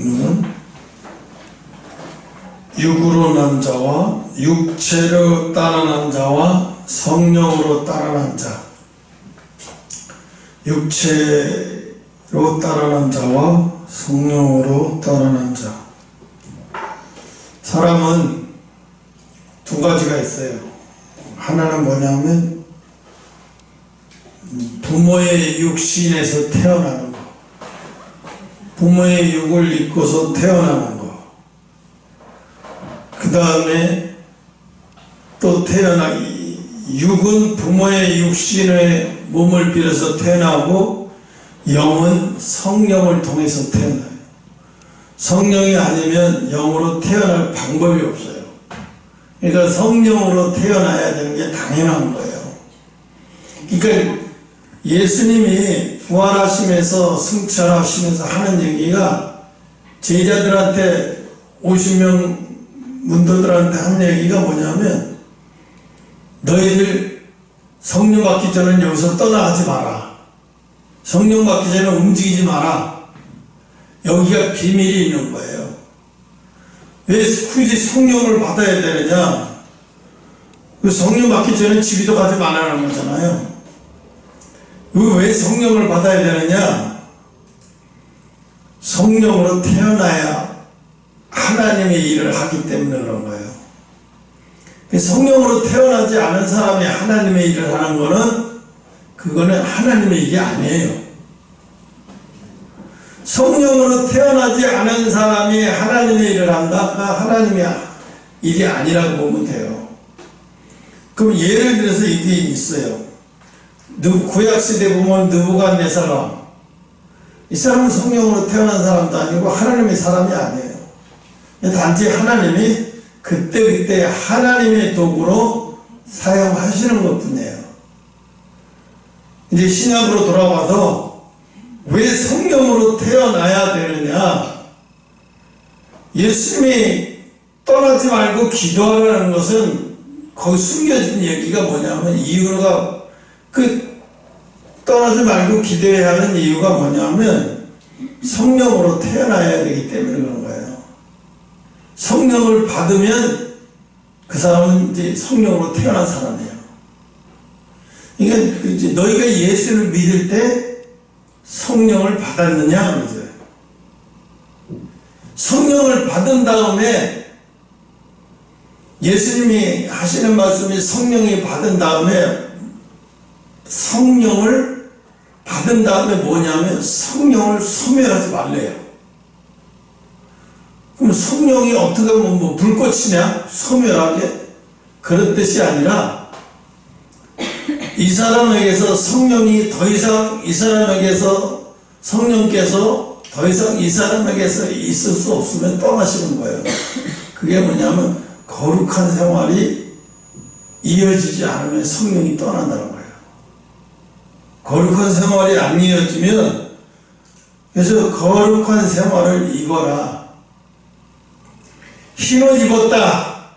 오늘은 육으로 난 자와 육체로 따라난 자와 성령으로 따라난 자, 육체로 따라난 자와 성령으로 따라난 자. 사람은 두 가지가 있어요. 하나는 뭐냐면 부모의 육신에서 태어나는 거, 부모의 육을 입고서 태어나는 거, 그 다음에 또 육은 부모의 육신의 몸을 빌어서 태어나고 영은 성령을 통해서 태어나요. 성령이 아니면 영으로 태어날 방법이 없어요. 그러니까 성령으로 태어나야 되는 게 당연한 거예요. 그러니까 예수님이 부활하시면서 승천하시면서 하는 얘기가 제자들한테 50명 문도들한테 한 얘기가 뭐냐면, 너희들 성령 받기 전에 여기서 떠나가지 마라. 성령 받기 전에 움직이지 마라. 여기가 비밀이 있는 거예요. 왜 굳이 성령을 받아야 되느냐? 그 성령 받기 전에 집에도 가지 말라는 거잖아요. 왜 성령을 받아야 되느냐? 성령으로 태어나야 하나님의 일을 하기 때문에 그런 거예요. 성령으로 태어나지 않은 사람이 하나님의 일을 하는 거는 그거는 하나님의 일이 아니에요. 성령으로 태어나지 않은 사람이 하나님의 일을 한다? 하나님의 일이 아니라고 보면 돼요. 그럼 예를 들어서 이게 있어요. 구약시대 보면 느부갓네살, 이 사람은 성령으로 태어난 사람도 아니고 하나님의 사람이 아니에요. 단지 하나님이 그때그때 하나님의 도구로 사용하시는 것 뿐이에요. 이제 신약으로 돌아와서 왜 성령으로 태어나야 되느냐? 예수님이 떠나지 말고 기도하라는 것은 거기 숨겨진 얘기가 뭐냐면, 이유가 떠나지 말고 기도해야 하는 이유가 뭐냐면 성령으로 태어나야 되기 때문에 그런 거예요. 성령을 받으면 그 사람은 이제 성령으로 태어난 사람이에요. 그러니까 이제 너희가 예수를 믿을 때 성령을 받았느냐 그러죠. 성령을 받은 다음에 예수님이 하시는 말씀이, 성령이 받은 다음에, 성령을 받은 다음에 뭐냐면 성령을 소멸하지 말래요. 그럼 성령이 어떻게 보면 뭐 불꽃이냐? 소멸하게? 그런 뜻이 아니라, 이 사람에게서 성령이 더 이상 성령께서 더 이상 이 사람에게서 있을 수 없으면 떠나시는 거예요. 그게 뭐냐면 거룩한 생활이 이어지지 않으면 성령이 떠난다는 거예요. 거룩한 생활이 안 이어지면, 그래서 거룩한 생활을 입어라. 흰옷 입었다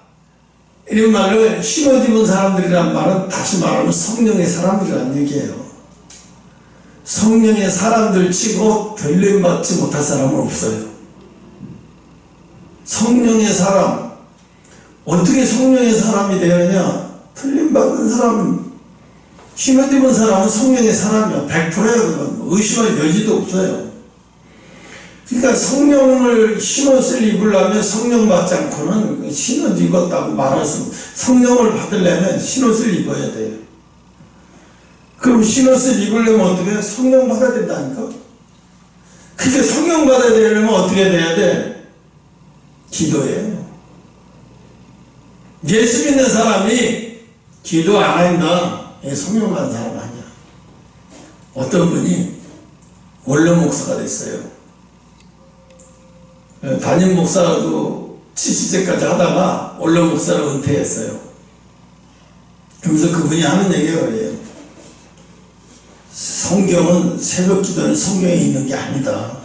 이런 말을, 흰옷 입은 사람들이란 말은 다시 말하면 성령의 사람들이란 얘기예요. 성령의 사람들 치고 들림받지 못할 사람은 없어요. 성령의 사람, 어떻게 성령의 사람이 되느냐? 틀림받은 사람, 흰옷 입은 사람은 성령의 사람이야. 100%예요. 의심할 여지도 없어요. 그러니까 성령을, 흰옷을 입으려면 성령 받지 않고는 흰옷 입었다고 말할 수, 성령을 받으려면 흰옷을 입어야 돼요. 그럼 흰옷을 입으려면 어떻게 해요? 성령 받아야 된다니까? 그게 성령 받아야 되려면 어떻게 돼야 돼? 기도해요. 예수 믿는 사람이 기도 안 한다, 성령 받은 사람 아니야. 어떤 분이 원로 목사가 됐어요. 담임 목사도 70세까지 하다가 원로 목사로 은퇴했어요. 그러면서 그분이 하는 얘기가 그래요. 성경은, 새벽 기도는 성경에 있는 게 아니다.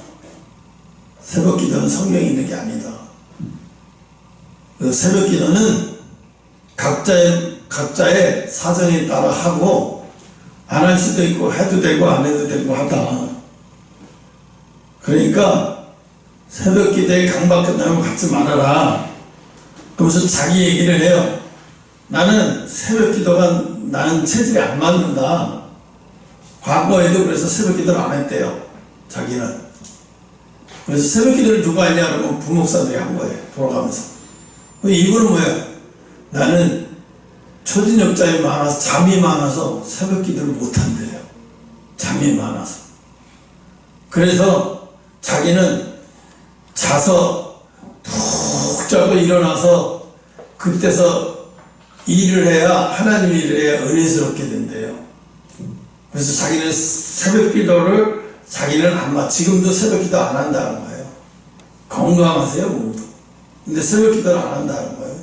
새벽 기도는 성경에 있는 게 아니다. 새벽 기도는 각자의 사정에 따라 하고, 안 할 수도 있고 해도 되고 안 해도 되고 하다. 그러니까 새벽 기도에 강박한다면 갖지 말아라. 그러면서 자기 얘기를 해요. 나는 새벽 기도가 나는 체질이 안 맞는다. 과거에도 그래서 새벽 기도를 안 했대요. 자기는. 그래서 새벽 기도를 누가 했냐 그러면 부목사들이 한 거예요. 돌아가면서. 이분은 뭐예요? 나는 초진역자에 많아서 잠이 많아서 새벽 기도를 못 한대요. 잠이 많아서. 그래서 자기는 자서 푹 자고 일어나서 그때서 일을 해야 하나님 일을 해야 은혜스럽게 된대요. 그래서 자기는 새벽 기도를 자기는 안 맞. 지금도 새벽 기도 안 한다는 거예요. 건강하세요 모두. 근데 새벽 기도를 안 한다는 거예요.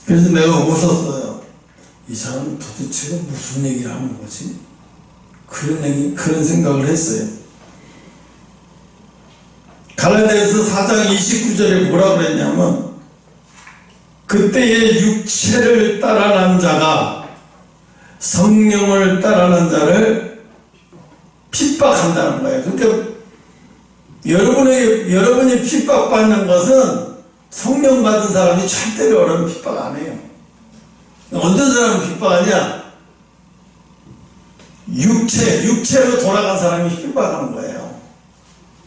그래서 내가 웃었어요. 이 사람은 도대체 무슨 얘기를 하는 거지? 그런 생각을 했어요. 갈라디아서 4장 29절에 뭐라고 그랬냐면 그때의 육체를 따라난 자가 성령을 따라난 자를 핍박한다는 거예요. 그러니까 여러분이 핍박받는 것은 성령 받은 사람이 절대로 여러분 핍박 안 해요. 어떤 사람은 핍박하냐? 육체로 돌아간 사람이 핍박하는 거예요.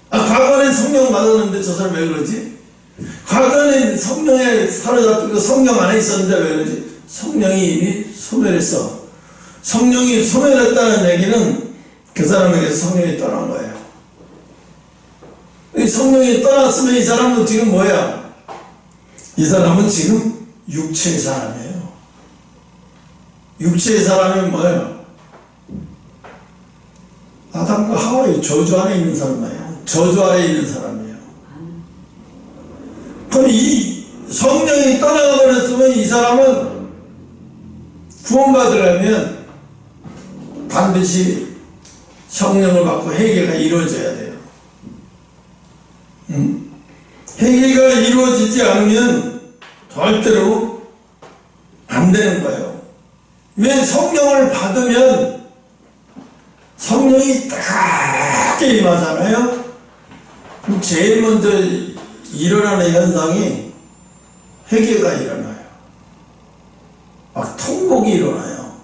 과거는 성령 받았는데 저 사람 왜 그러지? 과거는 성령에 사로잡히고 성령 안에 있었는데 왜 그러지? 성령이 이미 소멸했어. 성령이 소멸했다는 얘기는 그 사람에게 성령이 떠난 거예요. 이 성령이 떠났으면 이 사람은 지금 뭐야? 이 사람은 지금 육체의 사람이에요. 육체의 사람이 뭐예요? 아담과 하와의 저주 안에 있는 사람이에요. 저주 아래 있는 사람이에요. 그럼 이 성령이 떠나가 버렸으면 이 사람은 구원받으려면 반드시 성령을 받고 회개가 이루어져야 돼요. 회개가 이루어지지 않으면 절대로 안 되는 거예요. 왜? 성령을 받으면 성령이 딱 임하잖아요. 그럼 제일 먼저 일어나는 현상이 회개가 일어나요. 막 통곡이 일어나요.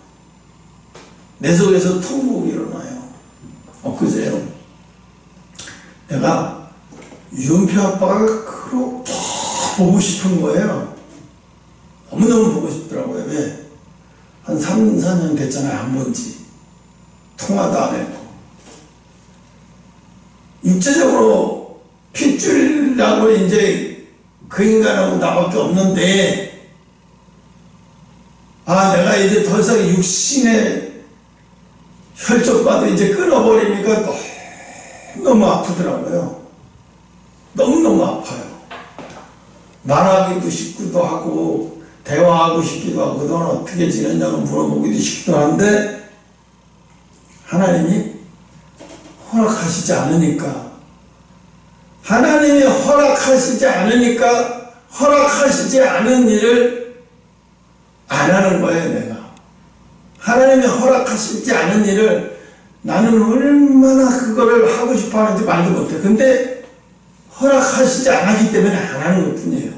내 속에서 통곡이 일어나요. 엊그제요. 내가 유은표 아빠가 그렇게 보고 싶은 거예요. 너무너무 보고 싶더라고요. 왜? 한 3년, 4년 됐잖아요. 안 본지. 통화도 안 했고. 육체적으로 핏줄이라고 이제 그 인간하고 나밖에 없는데, 내가 이제 더 이상 육신의 혈족과도 이제 끊어버리니까 너무 아프더라고요. 너무너무 아파요. 말하기도 싶기도 하고 대화하고 싶기도 하고 넌 어떻게 지냈냐고 물어보기도 싶기도 한데 하나님이 허락하시지 않으니까 하나님이 허락하시지 않은 일을 안 하는 거예요. 내가 하나님이 허락하시지 않은 일을 나는 얼마나 그거를 하고 싶어 하는지 말도 못해. 근데 허락하시지 않았기 때문에 안 하는 것 뿐이에요.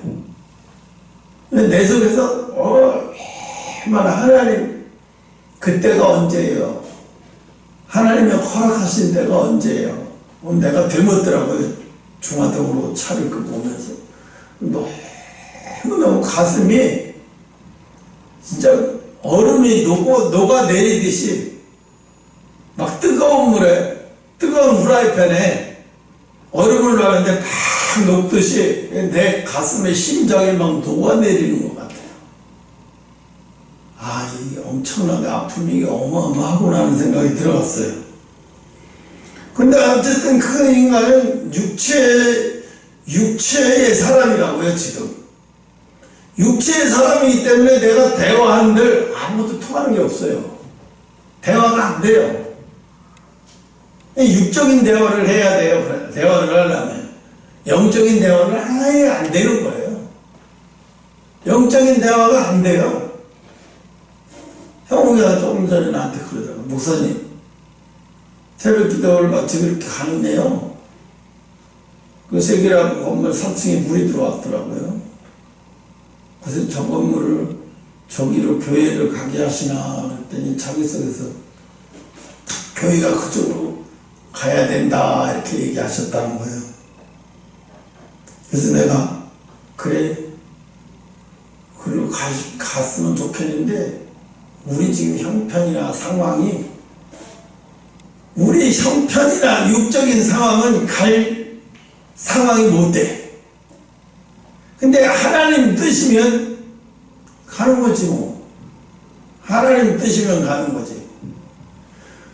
근데 내 속에서 얼마나 하나님 그때가 언제예요? 하나님이 허락하신 때가 언제예요? 내가 되묻더라고요. 중화동으로 차를 끌고 오면서 너무 가슴이 진짜 얼음이 녹아내리듯이 막 뜨거운 후라이팬에 얼음을 넣었는데 팍 녹듯이 내 가슴에 심장이 막 녹아내리는 것 같아요. 이 엄청나게 아픔이 어마어마하구나 하는 생각이 들어갔어요. 근데 어쨌든 그 인간은 육체의 사람이라고요, 지금. 육체의 사람이기 때문에 내가 대화한들 아무것도 통하는 게 없어요. 대화가 안 돼요. 육적인 대화를 해야 돼요. 대화를 하려면. 영적인 대화는 아예 안 되는 거예요. 영적인 대화가 안 돼요. 형우가 조금 전에 나한테 그러더라고요. 목사님, 새벽 기도를 마치 그렇게 가는데요. 그 세계라고 건물 3층에 물이 들어왔더라고요. 그래서 저 건물을 저기로 교회를 가게 하시나 그랬더니 자기 속에서 교회가 그쪽으로 가야 된다 이렇게 얘기하셨다는 거예요. 그래서 내가 그래 그리로 갔으면 좋겠는데 우리 지금 형편이나 상황이 우리 형편이나 육적인 상황은 갈 상황이 못 돼. 근데 하나님 뜻이면 가는 거지 뭐. 하나님 뜻이면 가는 거지.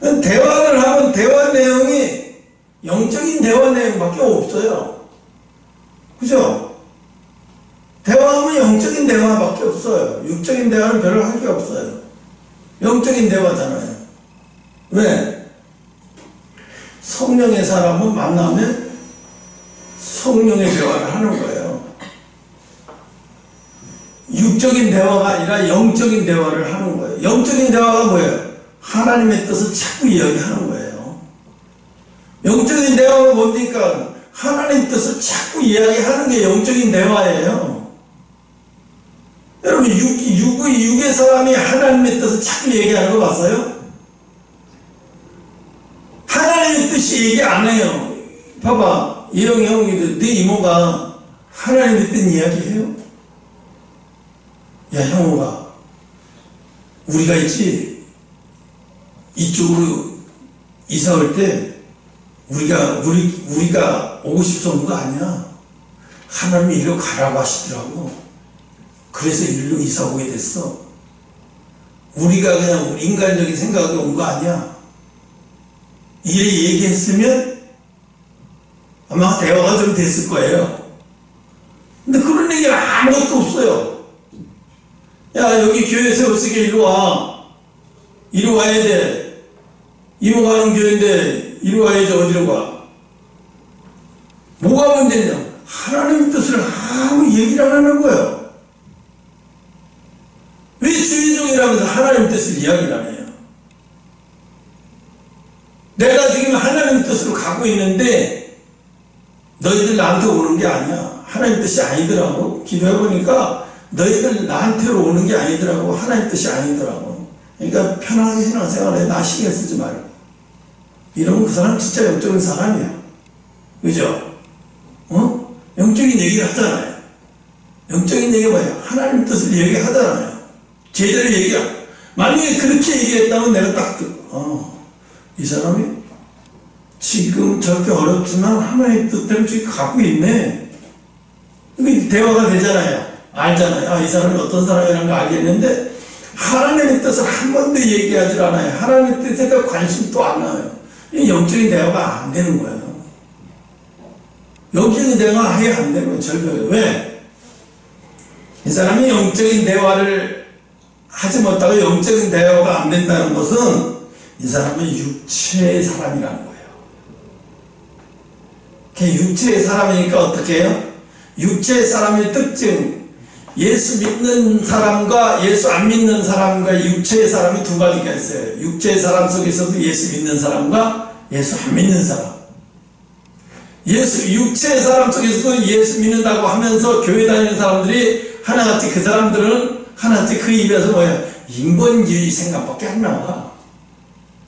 대화를 하면 대화 내용이 영적인 대화 내용밖에 없어요. 그죠? 대화하면 영적인 대화밖에 없어요. 육적인 대화는 별로 할 게 없어요. 영적인 대화잖아요. 왜? 성령의 사람은 만나면 성령의 대화를 하는 거예요. 육적인 대화가 아니라 영적인 대화를 하는 거예요. 영적인 대화가 뭐예요? 하나님의 뜻을 자꾸 이야기하는 거예요. 영적인 대화가 뭡니까? 하나님 뜻을 자꾸 이야기하는 게 영적인 대화예요. 여러분 육의 사람이 하나님의 뜻을 자꾸 얘기하는 거 봤어요? 하나님의 뜻이 얘기 안 해요. 봐봐, 형이도 네 이모가 하나님의 뜻 이야기해요? 야 형호가 우리가 있지 이쪽으로 이사 올 때 우리가 오고 싶어서 온 거 아니야. 하나님이 일로 가라고 하시더라고. 그래서 일로 이사 오게 됐어. 우리가 그냥 우리 인간적인 생각이 온 거 아니야. 이래 얘기했으면 아마 대화가 좀 됐을 거예요. 근데 그런 얘기는 아무것도 없어요. 야 여기 교회 세웠으니까 이리 와. 이리 와야 돼. 이모 가는 교회인데 이리 와야지 어디로 가. 뭐가 문제냐. 하나님의 뜻을 아무 얘기를 안 하는 거예요. 왜 주의종이라면서 하나님의 뜻을 이야기를 안 해요. 내가 지금 하나님의 뜻으로 가고 있는데 너희들 나한테 오는 게 아니야. 하나님 뜻이 아니더라고. 기도해보니까 너희들 나한테로 오는 게 아니더라고. 하나님 뜻이 아니더라고. 그러니까 편하게 신앙생활해. 나 신경 쓰지 말고. 이러면 그 사람 진짜 영적인 사람이야. 그죠? 영적인 얘기를 하잖아요. 영적인 얘기가 뭐예요? 하나님 뜻을 얘기하잖아요. 제대로 얘기야. 만약에 그렇게 얘기했다면 내가 딱 듣고 이 사람이 지금 저렇게 어렵지만 하나님의 뜻대로 지금 가고 있네. 그게 대화가 되잖아요. 알잖아요. 이 사람이 어떤 사람이라는 걸 알겠는데 하나님의 뜻을 한 번도 얘기하지 않아요. 하나님의 뜻에 대한 관심도 안 나와요. 이 영적인 대화가 안 되는 거예요. 영적인 대화가 아예 안 되는 거예요. 절벽에. 왜? 이 사람이 영적인 대화를 하지 못하고 영적인 대화가 안 된다는 것은 이 사람은 육체의 사람이라는 거예요. 육체의 사람이니까 어떻게 해요? 육체의 사람의 특징, 예수 믿는 사람과 예수 안 믿는 사람과 육체의 사람이 두 가지가 있어요. 육체의 사람 속에서도 예수 믿는 사람과 예수 안 믿는 사람. 육체의 사람 속에서도 예수 믿는다고 하면서 교회 다니는 사람들이 하나같이 그 사람들은 하나같이 그 입에서 뭐야? 인본주의 생각밖에 안 나와.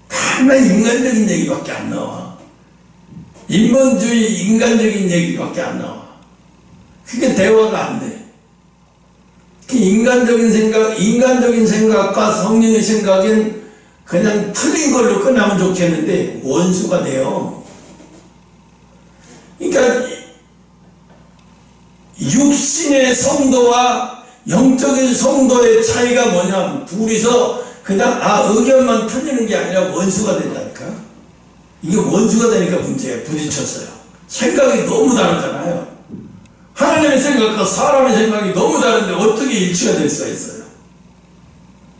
다만 인간적인 얘기밖에 안 나와. 인본주의 인간적인 얘기밖에 안 나와. 그게 대화가 안 돼. 그 인간적인 생각과 성령의 생각은 그냥 틀린 걸로 끝나면 좋겠는데 원수가 돼요. 그러니까 육신의 성도와 영적인 성도의 차이가 뭐냐면 둘이서 그냥 의견만 틀리는 게 아니라 원수가 된다니까. 이게 원수가 되니까 문제예요. 부딪혔어요. 생각이 너무 다르잖아요. 하나님의 생각과 사람의 생각이 너무 다른데 어떻게 일치가 될 수가 있어요?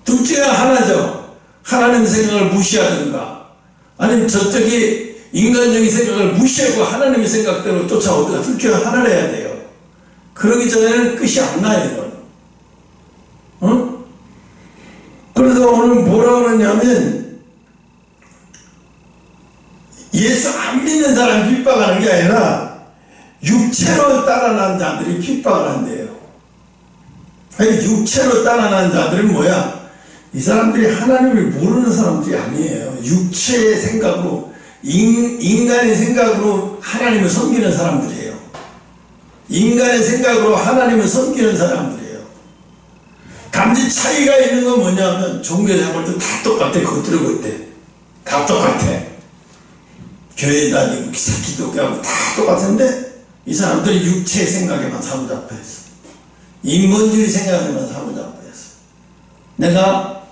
둘 중에 하나죠. 하나님의 생각을 무시하든가 아니면 저쪽이 인간적인 생각을 무시하고 하나님의 생각대로 쫓아오든가 둘 중에 하나를 해야 돼요. 그러기 전에는 끝이 안 나요. 이건. 그래서 오늘 뭐라고 그러냐면 예수 안 믿는 사람 핍박하는 게 아니라 육체로 따라난 자들이 핍박을 한대요. 육체로 따라난 자들은 뭐야? 이 사람들이 하나님을 모르는 사람들이 아니에요. 육체의 생각으로, 인간의 생각으로 하나님을 섬기는 사람들이에요. 인간의 생각으로 하나님을 섬기는 사람들이에요. 단지 차이가 있는 건 뭐냐면 종교생활도 다 똑같아. 그것들은 그때 다 똑같아. 교회 다니고 기독교하고 다 똑같은데 이 사람들이 육체의 생각에만 사로잡혀 있어. 인본주의 생각에만 사로잡혀 있어. 내가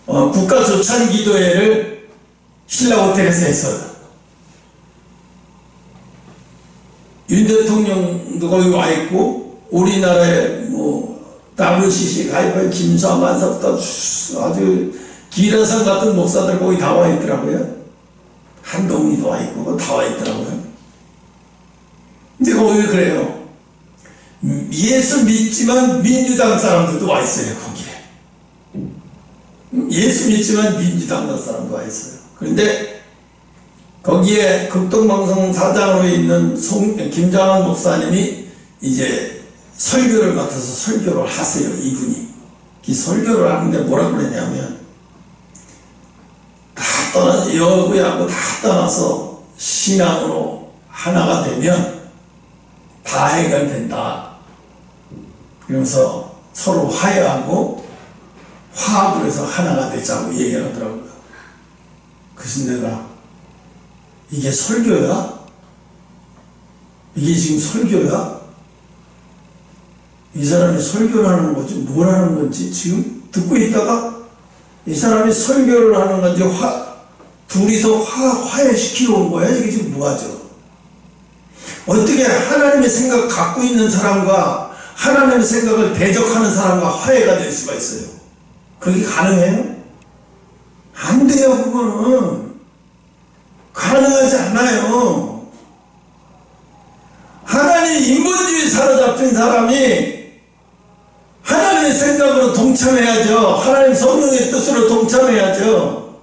국가조찬 기도회를 신라 호텔에서 했어요. 윤 대통령도 거기 와 있고 우리나라의 WCC 가입한 김수환만서부터 아주 기라성 같은 목사들 거기 다 와 있더라고요. 한동희도 와 있고 다 와 있더라고요. 근데 거기 그래요. 예수 믿지만 민주당 사람들도 와 있어요. 거기에 예수 믿지만 민주당 사람도 와 있어요. 그런데 거기에 극동방송 사장으로 있는 김장환 목사님이 이제 설교를 맡아서 설교를 하세요. 이분이 이 설교를 하는데 뭐라 그러냐면 다 떠나서 여부하고 다 떠나서 신앙으로 하나가 되면 다 해결된다. 그러면서 서로 화해하고 화합을 해서 하나가 되자고 얘기를 하더라고요. 그래서 내가 이게 설교야? 이게 지금 설교야? 이 사람이 설교를 하는 거지 뭘 하는 건지 지금 듣고 있다가 이 사람이 설교를 하는 건지 둘이서 화해시키러 온 거야? 이게 지금 뭐하죠? 어떻게 하나님의 생각 갖고 있는 사람과 하나님의 생각을 대적하는 사람과 화해가 될 수가 있어요? 그게 가능해요? 안 돼요. 그거는 가능하지 않아요. 하나님 인본주의 사로잡힌 사람이 하나님의 생각으로 동참해야죠. 하나님 성령의 뜻으로 동참해야죠.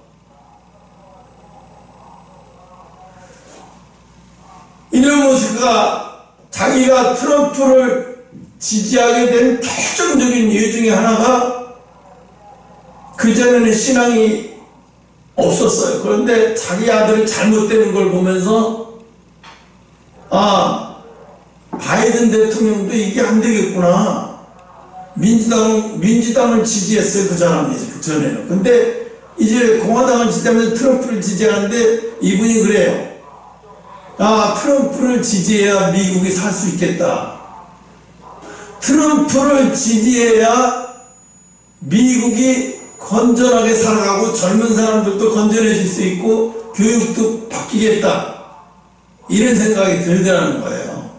일론 머스크가 자기가 트럼프를 지지하게 된 결정적인 이유 중에 하나가 그전에는 신앙이 없었어요. 그런데 자기 아들이 잘못되는 걸 보면서 바이든 대통령도 이게 안 되겠구나. 민주당을 지지했어요. 그 사람이 그전에는. 근데 이제 공화당을 지지하면서 트럼프를 지지하는데 이분이 그래요. 트럼프를 지지해야 미국이 살 수 있겠다. 트럼프를 지지해야 미국이 건전하게 살아가고 젊은 사람들도 건전해질 수 있고 교육도 바뀌겠다. 이런 생각이 들더라는 거예요.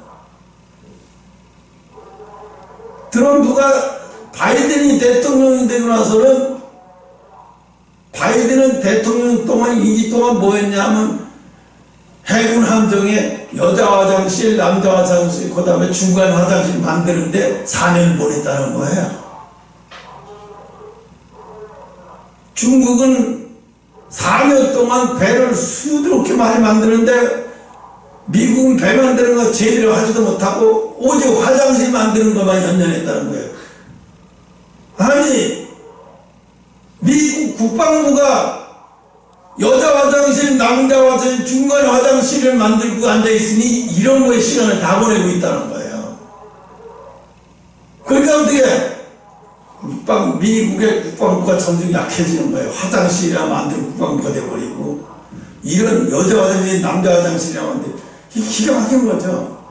트럼프가 바이든이 대통령이 되고 나서는 바이든은 대통령 동안 2기 동안 뭐 했냐면 해군 함정에 여자 화장실, 남자 화장실, 그 다음에 중간 화장실 만드는데 4년 보냈다는 거예요. 중국은 4년 동안 배를 수두룩히 많이 만드는데 미국은 배 만드는 거 제대로 하지도 못하고 오직 화장실 만드는 것만 연연했다는 거예요. 아니 미국 국방부가 여자 화장실, 남자 화장실, 중간 화장실을 만들고 앉아있으니 이런 거에 시간을 다 보내고 있다는 거예요. 그러니까 어떻게 미국의 국방부가 점점 약해지는 거예요. 화장실이나 만들고 국방부가 돼버리고 이런 여자 화장실, 남자 화장실이나 만들고 기가 막힌 거죠.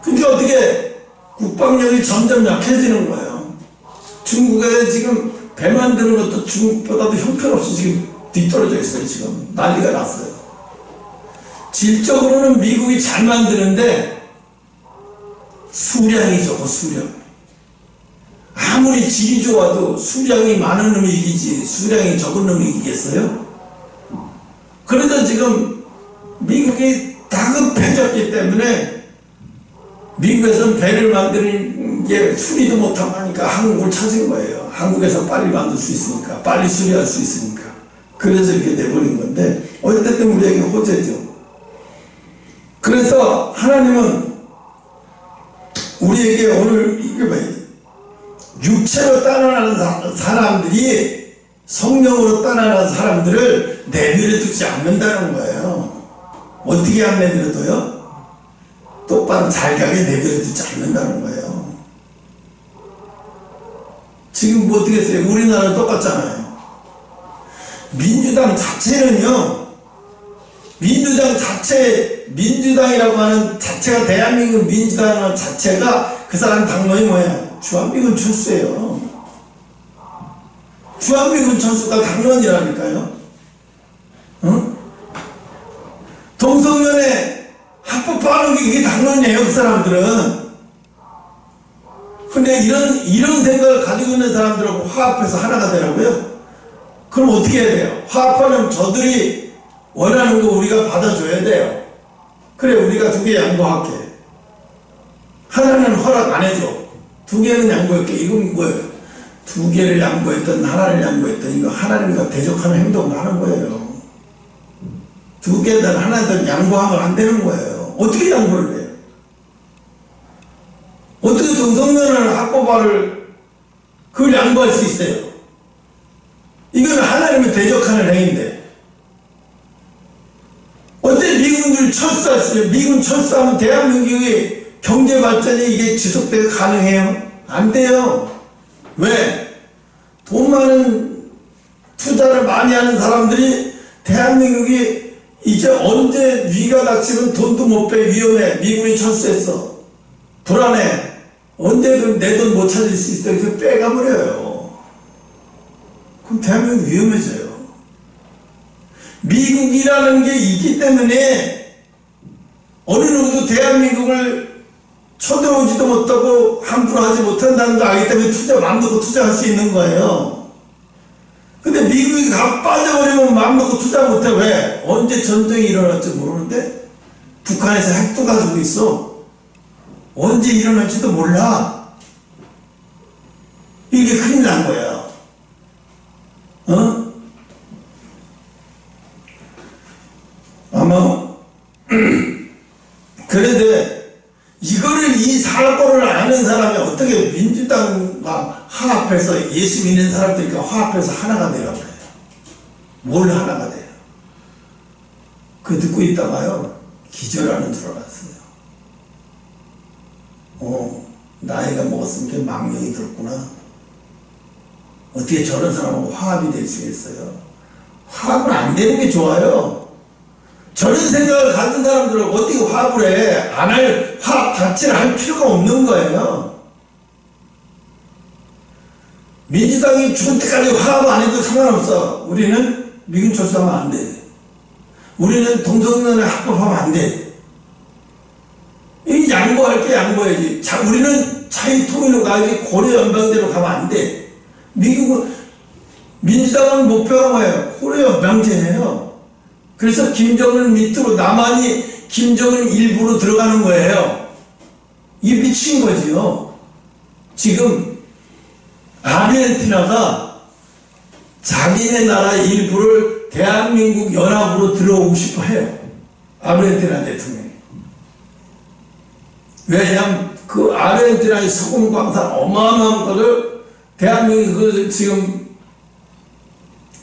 그러니까 어떻게 국방력이 점점 약해지는 거예요. 중국에 지금 배 만드는 것도 중국보다도 형편없이 지금 뒤떨어져 있어요. 지금 난리가 났어요. 질적으로는 미국이 잘 만드는데 수량이 적어. 수량. 아무리 질이 좋아도 수량이 많은 놈이 이기지 수량이 적은 놈이 이기겠어요? 그래서 지금 미국이 다급해졌기 때문에 미국에서는 배를 만드는 게 수리도 못하고 하니까 한국을 찾은 거예요. 한국에서 빨리 만들 수 있으니까, 빨리 수리할 수 있으니까. 그래서 이렇게 돼버린 건데 어쨌든 우리에게 호재죠. 그래서 하나님은 우리에게 오늘 이게 뭐예요? 육체로 떠나는 사람들이 성령으로 떠나는 사람들을 내버려 두지 않는다는 거예요. 어떻게 안 내버려둬요? 똑바로 잘 가게 내버려 두지 않는다는 거예요. 지금 뭐 어떻게 했어요? 우리나라 똑같잖아요. 민주당 자체는요, 민주당이라고 하는 자체가, 대한민국 민주당 자체가 그 사람 당론이 뭐야? 주한미군 철수예요. 주한미군 철수가 당론이라니까요. 응? 동성연애 합법화하는 게 이게 당론이에요, 그 사람들은. 근데 이런 생각을 가지고 있는 사람들하고 화합해서 하나가 되라고요? 그럼 어떻게 해야 돼요? 화합하면 저들이 원하는 거 우리가 받아줘야 돼요. 그래, 우리가 2개 양보할게. 하나는 허락 안 해줘. 2개는 양보할게. 이건 뭐예요? 2개를 양보했던, 하나를 양보했던, 이거 하나님과 대적하는 행동을 하는 거예요. 2개든 하나든 양보하면 안 되는 거예요. 어떻게 양보를 해요? 어떻게 동성연애를 합법화를 그걸 양보할 수 있어요? 이건 하나님을 대적하는 행위인데. 어때 미군들 철수했어요? 미군 철수하면 대한민국의 경제 발전이 이게 지속되게 가능해요? 안 돼요. 왜? 돈 많은 투자를 많이 하는 사람들이 대한민국이 이제 언제 위가 닥치면 돈도 못 빼, 위험해. 미군이 철수했어. 불안해. 언제든 내 돈 못 찾을 수 있다. 이렇게 빼가버려요. 그럼 대한민국 위험해져요. 미국이라는 게 있기 때문에 어느 누구도 대한민국을 쳐들어오지도 못하고 함부로 하지 못한다는 거 알기 때문에 마음 놓고 투자할 수 있는 거예요. 근데 미국이 빠져버리면 마음 놓고 투자 못해. 왜? 언제 전쟁이 일어날지 모르는데 북한에서 핵도 가지고 있어. 언제 일어날지도 몰라. 이게 큰일 난 거야. 어? 아마 그런데 이거를, 이 사건을 아는 사람이 어떻게 민주당과 화합해서, 예수 믿는 사람들과 화합해서 하나가 되라고 해요? 뭘 하나가 돼요? 그 듣고 있다가요 기절하는 줄 알았어요. 나이가 먹었으면 망령이 들었구나. 어떻게 저런 사람하고 화합이 될 수 있어요? 화합은 안 되는 게 좋아요. 저런 생각을 가진 사람들은 어떻게 화합을 해? 안 할, 화합 자체를 할 필요가 없는 거예요. 민주당이 죽을 때까지 화합 안 해도 상관없어. 우리는 미군 철수하면 안 돼. 우리는 동성연애 합법하면 안 돼. 이 양보할 게 양보해야지. 우리는 자유통일로 가야지. 고려연방대로 가면 안 돼. 민주당은 목표가 뭐예요? 고려연방제예요. 그래서 김정은 밑으로, 남한이 김정은 일부로 들어가는 거예요. 이게 미친 거지요. 지금 아르헨티나가 자기네 나라 일부를 대한민국 연합으로 들어오고 싶어 해요. 아르헨티나 대통령이. 왜냐하면 그 아르헨티나의 소금 광산 어마어마한 것을 대한민국 지금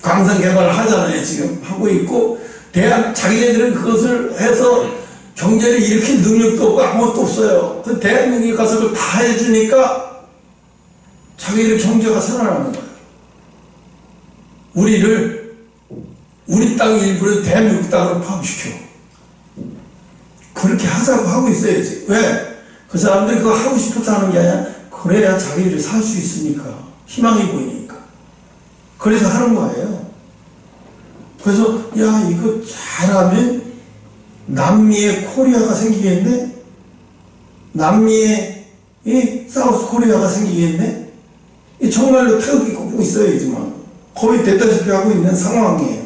광산 개발을 하잖아요. 지금 하고 있고, 자기네들은 그것을 해서 경제를 일으킬 능력도 없고 아무것도 없어요. 그 대한민국에 가서 그걸 다 해주니까 자기들 경제가 살아나는 거예요. 우리 땅 일부를 대한민국 땅으로 파업시켜. 그렇게 하자고 하고 있어야지. 왜? 그 사람들이 그거 하고 싶어서 하는 게 아니라, 그래야 자기들이 살 수 있으니까. 희망이 보이니까. 그래서 하는 거예요. 그래서 야, 이거 잘하면 남미의 코리아가 생기겠네? 남미의 사우스 코리아가 생기겠네? 정말로 태극기 꽂고 있어요, 지금. 거의 됐다시피 하고 있는 상황이에요.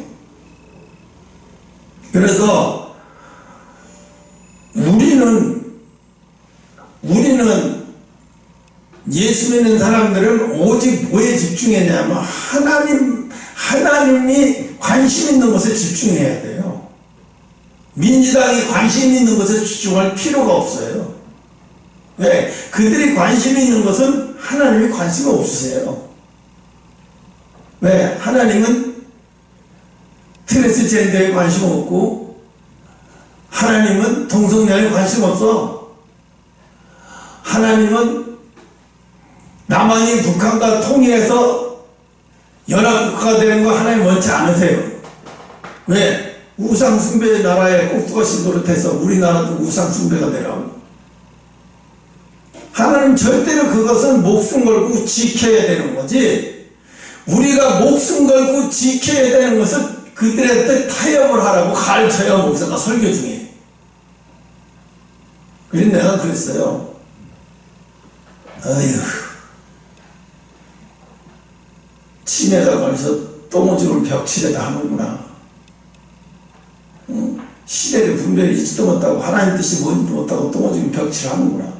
그래서 우리는 예수 믿는 사람들은 오직 뭐에 집중했냐면 하나님이 관심 있는 것에 집중해야 돼요. 민주당이 관심 있는 것에 집중할 필요가 없어요. 왜? 그들이 관심이 있는 것은 하나님이 관심이 없으세요. 왜? 하나님은 트랜스젠더에 관심 없고 하나님은 동성애에 관심 없어. 하나님은 남한이 북한과 통일해서 연합국가가 되는 거 하나님 원치 않으세요. 왜? 우상숭배의 나라에 꼭두가 신도릇해서 우리나라도 우상숭배가 되라고. 하나님 절대로 그것은 목숨 걸고 지켜야 되는 거지, 우리가 목숨 걸고 지켜야 되는 것은 그들한테 타협을 하라고 가르쳐요, 목사가 설교 중에. 그래서 내가 그랬어요. 아휴, 치매가 걸려서 똥오줌을 벽칠에다 하는구나. 응? 시대를 분별히 잊지도 못하고 하나님 뜻이 뭔지도 못하고 똥오줌 벽칠을 하는구나.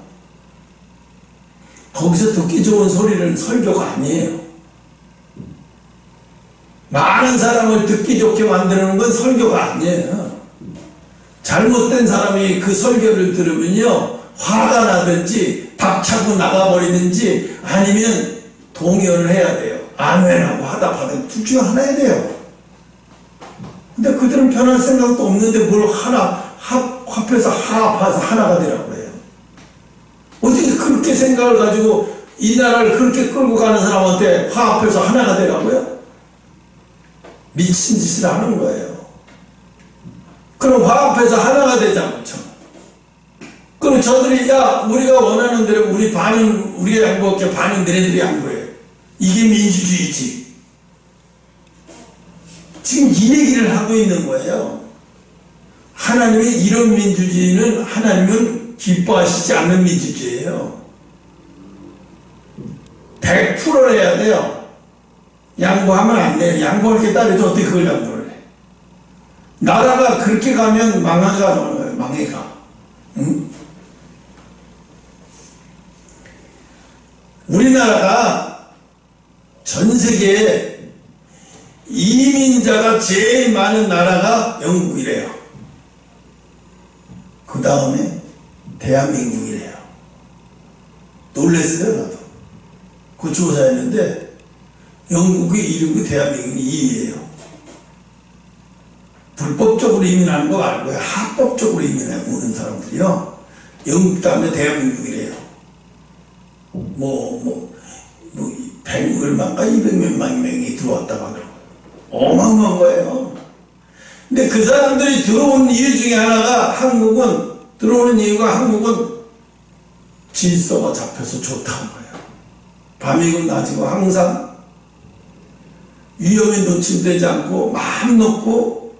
거기서 듣기 좋은 소리는 설교가 아니에요. 많은 사람을 듣기 좋게 만드는 건 설교가 아니에요. 잘못된 사람이 그 설교를 들으면요, 화가 나든지 박차고 나가버리든지 아니면 동의를 해야 돼요. 아멘하고 화답하든 둘 중에 하나 해야 돼요. 근데 그들은 변할 생각도 없는데 뭘 합해서 합해서 하나가 되라고 그래요. 어떻게 그렇게 생각을 가지고 이 나라를 그렇게 끌고 가는 사람한테 화합해서 하나가 되라고요? 미친 짓을 하는 거예요. 그럼 화합해서 하나가 되자고 쳐. 그럼 저들이 야 우리가 원하는 대로 우리 반은 우리가 양보할게, 반은 너네들이 양보해. 이게 민주주의지. 지금 이 얘기를 하고 있는 거예요. 하나님의 이런 민주주의는 하나님은 기뻐하시지 않는 민주주의예요. 100% 해야 돼요. 양보하면 안 돼요. 양보할 게 따르죠. 어떻게 그걸 양보를 해? 나라가 그렇게 가면 망해가 나오는 거예요. 망해가. 응? 우리나라가 전 세계에 이민자가 제일 많은 나라가 영국이래요. 그 다음에 대한민국이래요. 놀랬어요, 나도. 그 조사했는데 영국이 1위고 대한민국이 2위예요. 불법적으로 이민하는 거 말고요, 합법적으로 이민하고 오는 사람들이요, 영국 다음에 대한민국이래요. 100 얼마인가 200몇만 명이 들어왔다고 하더라고요. 어마어마한 거예요. 근데 그 사람들이 들어온 이유 중에 하나가, 한국은 들어오는 이유가 한국은 질서가 잡혀서 좋다는 거예요. 밤이고 낮이고 항상 위험에 노출되지 않고 마음 놓고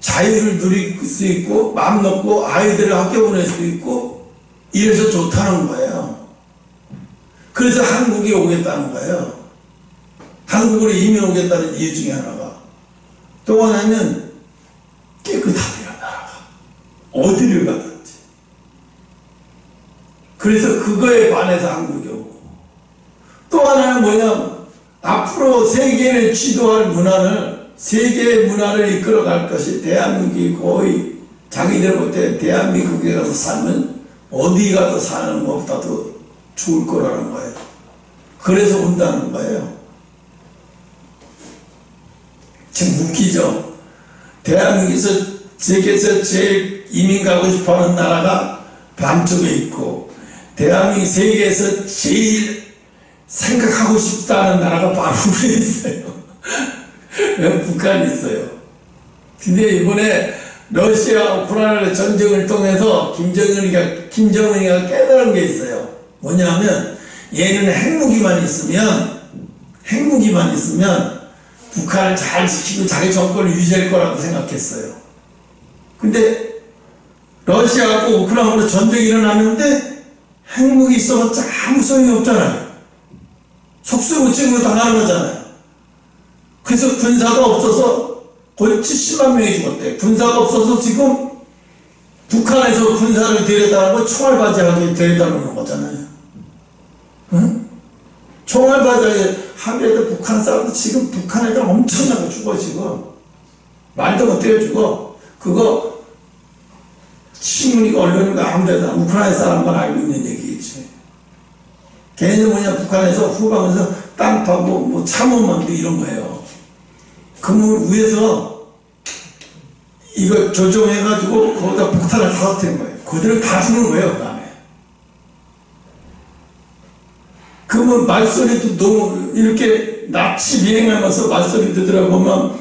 자유를 누릴 수 있고 마음 놓고 아이들을 학교 보낼 수 있고 이래서 좋다는 거예요. 그래서 한국에 오겠다는 거예요. 한국으로 이민 오겠다는 이유 중에 하나가. 또 하나는 깨끗하대요, 나라가. 어디를 가든지. 그래서 그거에 반해서 한국에 오고. 또 하나는 뭐냐면 앞으로 세계를 지도할 문화를, 세계의 문화를 이끌어갈 것이 대한민국이 거의 자기들 볼 때 대한민국에 가서 살면 어디 가서 사는 것보다도 좋을 거라는 거예요. 그래서 온다는 거예요. 지금 웃기죠? 대한민국에서 세계에서 제일 이민 가고 싶어 하는 나라가 반쪽에 있고, 대한민국 세계에서 제일 생각하고 싶다는 나라가 바로 우리에 있어요. 북한이 있어요. 근데 이번에 러시아 우크라이나 전쟁을 통해서 김정은이가 깨달은 게 있어요. 뭐냐면 얘는 핵무기만 있으면 북한을 잘 지키고 자기 정권을 유지할 거라고 생각했어요. 근데 러시아하고 우크라이나로 전쟁이 일어났는데 핵무기 있어봤자 아무 소용이 없잖아요. 속수무책으로 당하는 거잖아요. 그래서 군사가 없어서 거의 70만 명이 죽었대. 군사가 없어서 지금 북한에서 군사를 데려다는 건 총알바지하게 데려다 놓는 거잖아요. 응? 총알바지하게 하루에도 북한 사람도 지금 북한 애들 엄청나게 죽어, 지금. 말도 못해요, 죽어. 그거 신문이가 언론이가 아무데나 우크라이나 사람만 알고 있는 얘기겠지. 걔네는 뭐냐, 북한에서 후방에서 땅 파고 뭐 참호 만들고 이런 거예요. 그러면 위에서 이거 조정해가지고 거기다 폭탄을 다 터뜨린 거예요. 그들을 다 죽는 거예요, 그 다음에. 그러면 말소리도 너무 이렇게 낯이 미행하면서 말소리도 들어보면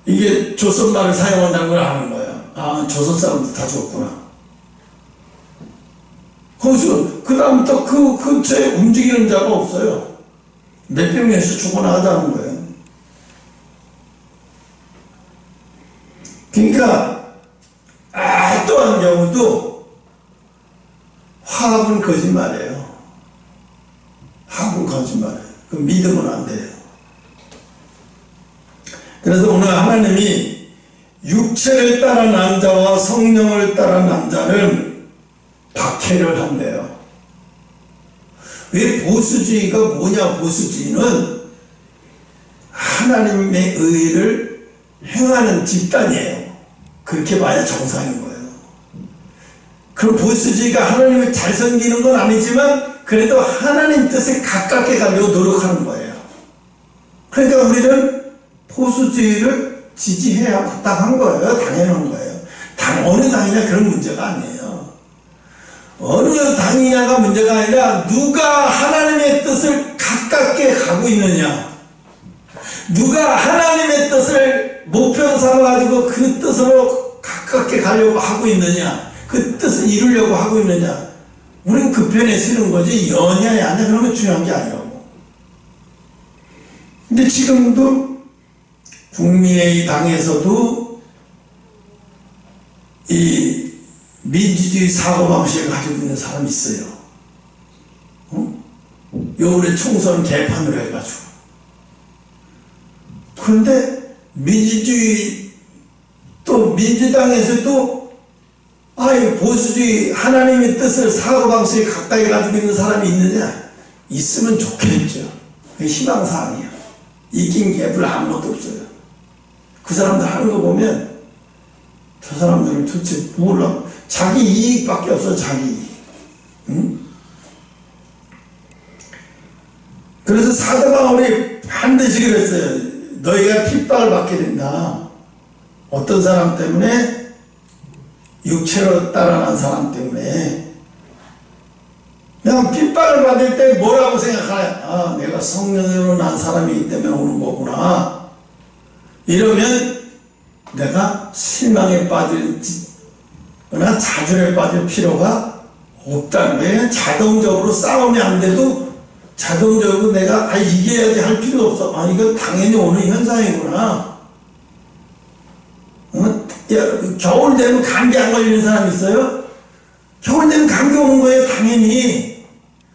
이게 조선말을 사용한다는 걸 아는 거예요. 아, 조선 사람도 다 죽었구나. 거기서 그 다음부터 그 근처에 움직이는 자가 없어요. 몇백 명씩 죽어나가자는 거예요. 그러니까 어떠한 경우도 화합은 거짓말이에요. 화합은 거짓말이에요. 그 믿으면 안 돼요. 그래서 오늘 하나님이 육체를 따라 난 자와 성령을 따라 난 자는 박해를 한대요. 왜 보수주의가 뭐냐? 보수주의는 하나님의 의를 행하는 집단이에요. 그렇게 봐야 정상인 거예요. 그럼 보수주의가 하나님을 잘 섬기는 건 아니지만 그래도 하나님 뜻에 가깝게 가려고 노력하는 거예요. 그러니까 우리는 보수주의를 지지해야 마땅한 거예요. 당연한 거예요. 어느 당이냐 그런 문제가 아니에요. 어느 당이냐가 문제가 아니라 누가 하나님의 뜻을 가깝게 가고 있느냐, 누가 하나님의 뜻을 목표로 삼아가지고 그 뜻으로 가깝게 가려고 하고 있느냐, 그 뜻을 이루려고 하고 있느냐. 우리는 그 편에 서는 거지 연야에 아니야 그런 게 중요한 게 아니라고. 근데 지금도 국민의당에서도 이 민주주의 사고방식을 가지고 있는 사람이 있어요. 요번에 총선 개판으로 해가지고. 그런데 민주주의 또 민주당에서도 보수주의 하나님의 뜻을 사고방식에 가까이 가지고 있는 사람이 있느냐? 있으면 좋겠죠. 그게 희망사항이야. 이긴 게 별로 아무것도 없어요. 그 사람들 하는 거 보면 저 사람들은 도대체 몰라. 자기 이익밖에 없어, 자기 이익. 응? 그래서 사도 바울이 반드시 그랬어요. 너희가 핍박을 받게 된다. 어떤 사람 때문에? 육체로 따라난 사람 때문에. 그냥 핍박을 받을 때 뭐라고 생각하냐? 내가 성령으로 난 사람이기 때문에 오는 거구나. 이러면 내가 실망에 빠질거나 좌절에 빠질 필요가 없다는 거예요. 자동적으로 싸움이 안 돼도 자동적으로 내가 이겨야지 할 필요 없어. 이건 당연히 오는 현상이구나. 겨울 되면 감기 안 걸리는 사람 있어요? 겨울 되면 감기 오는 거예요, 당연히.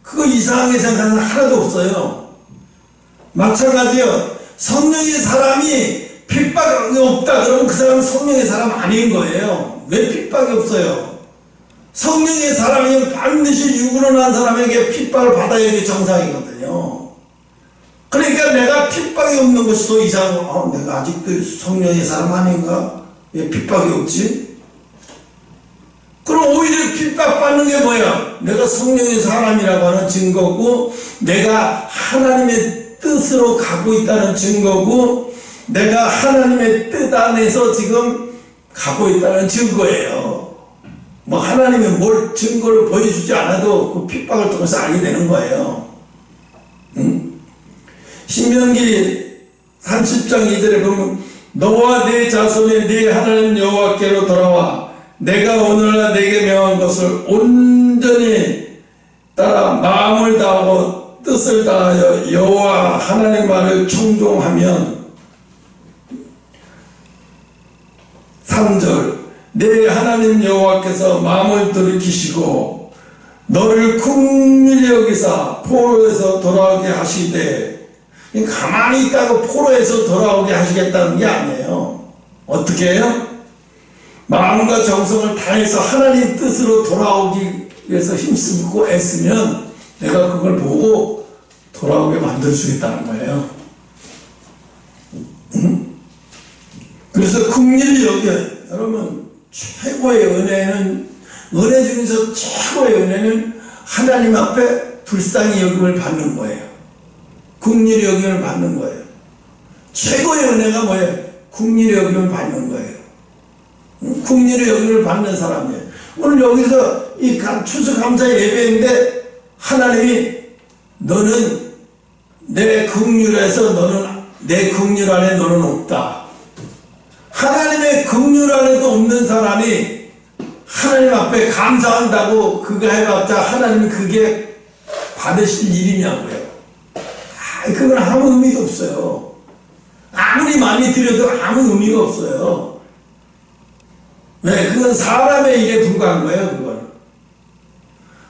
그거 이상하게 생각하는 사람 하나도 없어요. 마찬가지요. 성령의 사람이 핍박이 없다 그러면 그 사람은 성령의 사람 아닌 거예요. 왜 핍박이 없어요? 성령의 사람이면 반드시 육으로 난 사람에게 핍박을 받아야 이게 정상이거든요. 그러니까 내가 핍박이 없는 것이 더 이상하고 내가 아직도 성령의 사람 아닌가? 왜 핍박이 없지? 그럼 오히려 핍박받는 게 뭐야? 내가 성령의 사람이라고 하는 증거고 내가 하나님의 뜻으로 가고 있다는 증거고 내가 하나님의 뜻 안에서 지금 가고 있다는 증거예요. 뭐 하나님이 뭘 증거를 보여주지 않아도 그 핍박을 통해서 알게 되는 거예요. 응? 신명기 30장 2절에 보면 너와 네 자손이 네 하나님 여호와께로 돌아와 내가 오늘날 네게 명한 것을 온전히 따라 마음을 다하고 뜻을 다하여 여호와 하나님 말을 청종하면 3절 내 하나님 여호와께서 마음을 돌이키시고 너를 긍휼히 여기사 포로에서 돌아오게 하시되 가만히 있다가 포로에서 돌아오게 하시겠다는 게 아니에요. 어떻게 해요? 마음과 정성을 다해서 하나님 뜻으로 돌아오기 위해서 힘쓰고 애쓰면 내가 그걸 보고 돌아오게 만들어주겠다는 거예요. 응? 그래서 긍휼히 여겨요. 여러분 최고의 은혜는, 은혜 중에서 최고의 은혜는 하나님 앞에 불쌍히 여김을 받는 거예요. 긍휼히 여김을 받는 거예요. 최고의 은혜가 뭐예요? 긍휼히 여김을 받는 거예요. 긍휼히 여김을 받는 사람이에요. 오늘 여기서 이 추수감사 예배인데 하나님이 너는 내 긍휼에서 너는 내 긍휼 안에 너는 없다. 하나님의 긍휼 안에도 없는 사람이 하나님 앞에 감사한다고 그거 해봤자 하나님이 그게 받으실 일이냐고요. 그건 아무 의미도 없어요. 아무리 많이 드려도 아무 의미가 없어요. 왜? 그건 사람의 일에 불과한 거예요. 그건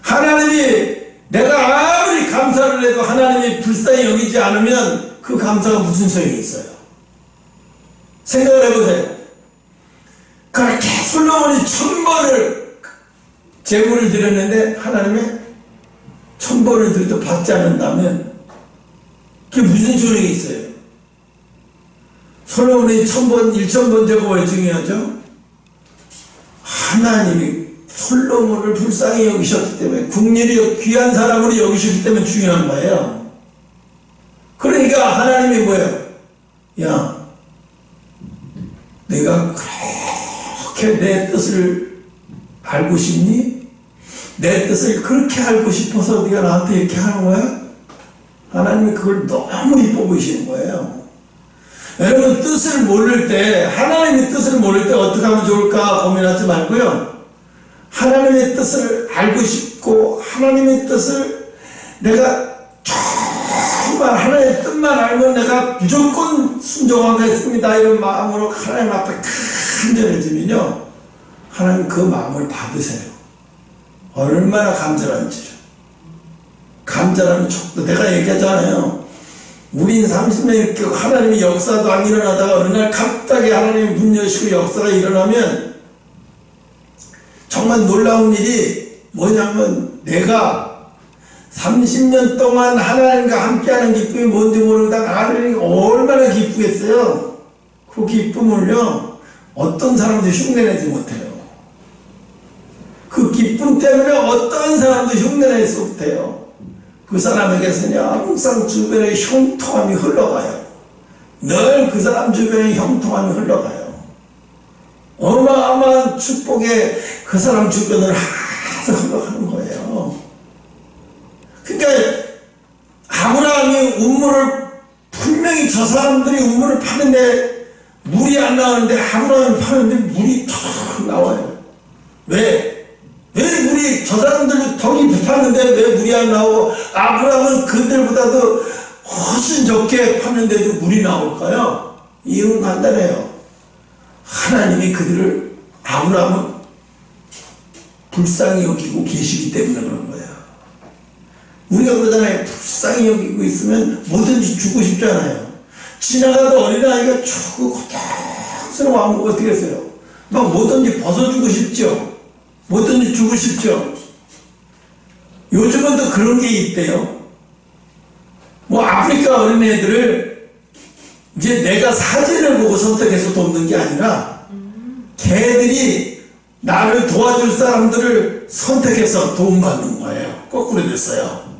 하나님이 내가 아무리 감사를 해도 하나님이 불쌍히 여기지 않으면 그 감사가 무슨 소용이 있어요? 생각을 해보세요. 그렇게 솔로몬이 1000번을 제물을 드렸는데 하나님의 1000번을 드려도 받지 않는다면 그게 무슨 소용이 있어요? 솔로몬이 1000번, 1000번 제가 왜 중요하죠? 하나님이 솔로몬을 불쌍히 여기셨기 때문에, 긍휼히 귀한 사람으로 여기셨기 때문에 중요한 거예요. 그러니까 하나님이 뭐예요? 야, 내가 그렇게 내 뜻을 알고 싶니? 내 뜻을 그렇게 알고 싶어서 네가 나한테 이렇게 하는 거야? 하나님이 그걸 너무 이뻐 보이시는 거예요. 여러분, 뜻을 모를 때, 하나님의 뜻을 모를 때 어떻게 하면 좋을까 고민하지 말고요. 하나님의 뜻을 알고 싶고 하나님의 뜻을 내가 정말 하나님의 뜻만 알면 내가 무조건 순종하겠습니다 이런 마음으로 하나님 앞에 간절해지면요, 하나님 그 마음을 받으세요. 얼마나 간절한지요. 간절한 척도 내가 얘기하잖아요. 우린 30년 이렇게 하나님이 역사도 안 일어나다가 어느 날 갑자기 하나님이 문 여시고 역사가 일어나면 정말 놀라운 일이 뭐냐면, 내가 30년 동안 하나님과 함께하는 기쁨이 뭔지 모르다가 하나님이 얼마나 기쁘겠어요. 그 기쁨을요 어떤 사람도 흉내내지 못해요. 그 기쁨 때문에 어떤 사람도 흉내낼 수 없대요. 그 사람에게서는 항상 주변에 형통함이 흘러가요. 늘 그 사람 주변에 형통함이 흘러가요. 어마어마한 축복에 그 사람 주변을 항상 흘러가는 거예요. 그러니까 아브라함이 우물을, 분명히 저 사람들이 우물을 파는데 물이 안 나오는데 아브라함이 파는데 물이 탁 나와요. 왜? 왜 물이, 저 사람들도 덕이 붙었는데 왜 물이 안 나오고 아브라함은 그들보다도 훨씬 적게 팠는데도 물이 나올까요? 이유는 간단해요. 하나님이 그들을, 아브라함은 불쌍히 여기고 계시기 때문에 그런 거예요. 우리가 그러잖아요. 불쌍히 여기고 있으면 뭐든지 주고 싶잖아요. 지나가던 어린아이가 추고 고통스러워 하면 어떻게 했어요? 막 뭐든지 벗어주고 싶죠. 뭐든지 주고 싶죠. 요즘은 또 그런 게 있대요. 뭐 아프리카 어린애들을 이제 내가 사진을 보고 선택해서 돕는 게 아니라 걔들이 나를 도와줄 사람들을 선택해서 도움받는 거예요. 거꾸로 됐어요.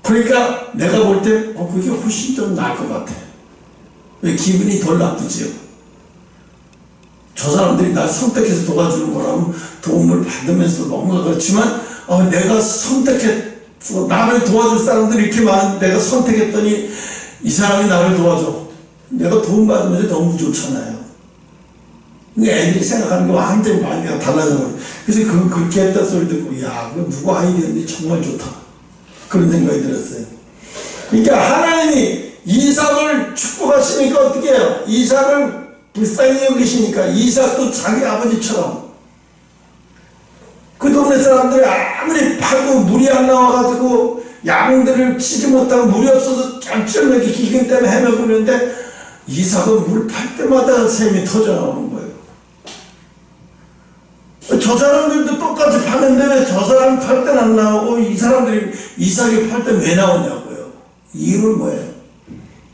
그러니까 내가 볼 때 그게 훨씬 좀 나을 것 같아. 왜? 기분이 덜 나쁘지요. 저 사람들이 날 선택해서 도와주는 거라면 도움을 받으면서 뭔가 그렇지만 내가 선택해서 나를 도와줄 사람들이 이렇게 많은데 내가 선택했더니 이 사람이 나를 도와줘. 내가 도움받으면서 너무 좋잖아요. 애들이 생각하는 게 완전히 많이가 달라져 버려요. 그래서 그렇게 했다 소리 듣고, 야, 그거 누구 아이디어인데 정말 좋다. 그런 생각이 들었어요. 그러니까 하나님이 이삭을 축복하시니까 어떻게 해요? 이삭을 불쌍히 여기시니까 이삭도 자기 아버지처럼 그 동네 사람들이 아무리 파고 물이 안 나와가지고 양들을 치지 못하고 물이 없어서 쩔쩔매기 기근 때문에 헤매고 있는데 이삭은 물 팔 때마다 샘이 터져 나오는 거예요. 저 사람들도 똑같이 파는데 왜 저 사람 팔 때는 안 나오고 이 사람들이 이삭이 팔 때는 왜 나오냐고요. 이유는 뭐예요?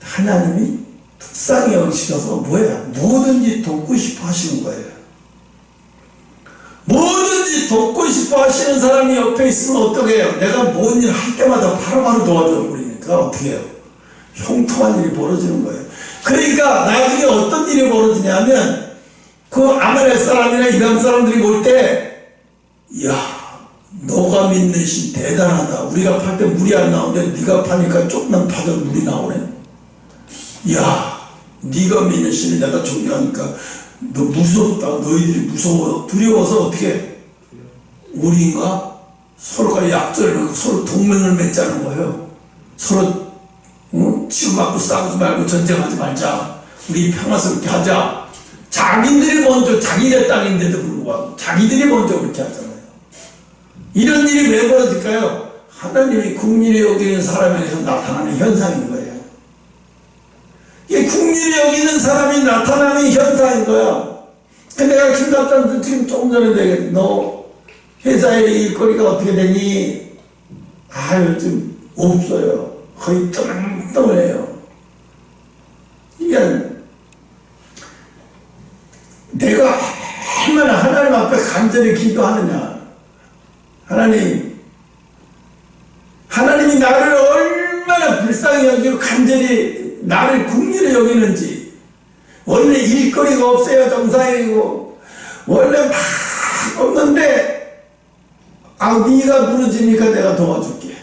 하나님이 불쌍히 여기셔서 뭐예요? 뭐든지 돕고 싶어 하시는 거예요. 뭐든지 돕고 싶어 하시는 사람이 옆에 있으면 어떻게 해요? 내가 뭔 일 할 때마다 바로바로 도와줘 버리니까 어떻게 해요? 형통한 일이 벌어지는 거예요. 그러니까 나중에 어떤 일이 벌어지냐면 그 아말렉 사람이나 이방 사람들이 볼 때, 야, 너가 믿는 신 대단하다. 우리가 팔 때 물이 안 나오는데 네가 파니까 조금만 파도 물이 나오네. 야, 네가 믿는 신을 내가 존경하니까 너 무섭다. 너희들이 무서워. 두려워서 어떻게 해? 우리인가? 서로가 약절을 하고 서로 동맹을 맺자는 거예요. 서로 치고받고 싸우지 말고 전쟁하지 말자. 우리 평화스럽게 하자. 자기들이 먼저, 자기네 땅인데도 불구하고 자기들이 먼저 그렇게 하잖아요. 이런 일이 왜 벌어질까요? 하나님이 국리를 여기는 사람에게서 나타나는 현상인 거예요. 이게 국리를 여기는 사람이 나타나는 현상인 거야. 근데 내가 김갑장도 지금 조금 전에 얘기했는데, 너 회사의 일거리가 어떻게 되니? 요즘 없어요. 거의 뜸뜸해요. 이게 내가 얼마나 하나님 앞에 간절히 기도하느냐. 하나님이 나를 얼마나 불쌍히 여기고 간절히 나를 국리를 여기는지. 원래 일거리가 없어요. 정상이고 원래 막 없는데 네가 부르지니까 내가 도와줄게.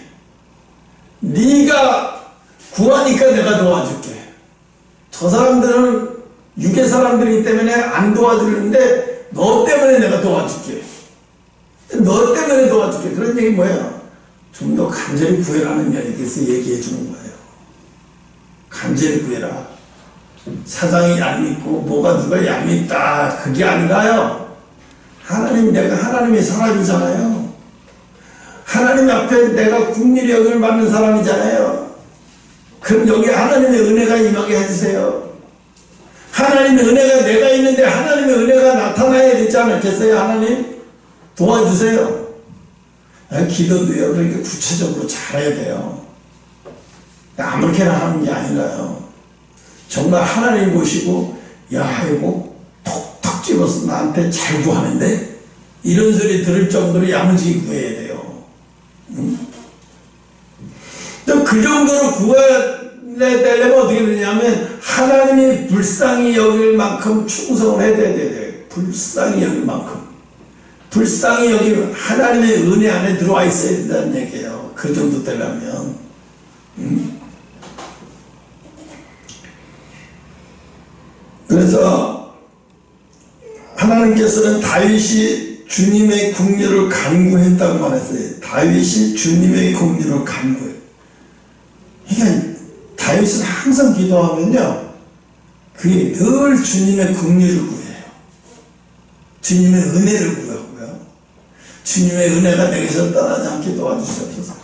네가 구하니까 내가 도와줄게. 저 사람들은 육의 사람들이기 때문에 안 도와주는데 너 때문에 내가 도와줄게. 너 때문에 도와줄게. 그런 얘기 뭐야? 좀 더 간절히 구해라는 얘기에서 얘기해 주는 거예요. 간절히 구해라. 사장이 얄밉고 뭐가 누가 얄밉다 그게 아니라요. 내가 하나님의 사람이잖아요. 하나님 앞에 내가 국리를 여김을 받는 사람이잖아요. 그럼 여기 하나님의 은혜가 임하게 해주세요. 하나님의 은혜가 내가 있는데 하나님의 은혜가 나타나야 되지 않겠어요? 하나님 도와주세요. 기도도요. 그러니까 구체적으로 잘해야 돼요. 아무렇게나 하는 게 아니라요. 정말 하나님 보시고 야 이거 톡톡 집어서 나한테 잘 구하는데 이런 소리 들을 정도로 야무지게 구해야 돼요. 또 그 정도로 구해야 되려면 어떻게 되냐면 하나님이 불쌍히 여길 만큼 충성을 해야 돼요. 불쌍히 여길 만큼. 불쌍히 여기면 하나님의 은혜 안에 들어와 있어야 된다는 얘기예요. 그 정도 되려면. 그래서 하나님께서는 다윗이 주님의 국리를 간구했다고 말했어요. 다윗이 주님의 국리를 간구해요. 그러니까 다윗은 항상 기도하면요, 그게 늘 주님의 국리를 구해요. 주님의 은혜를 구하고요. 주님의 은혜가 내게서 떠나지 않게 도와주시옵소서.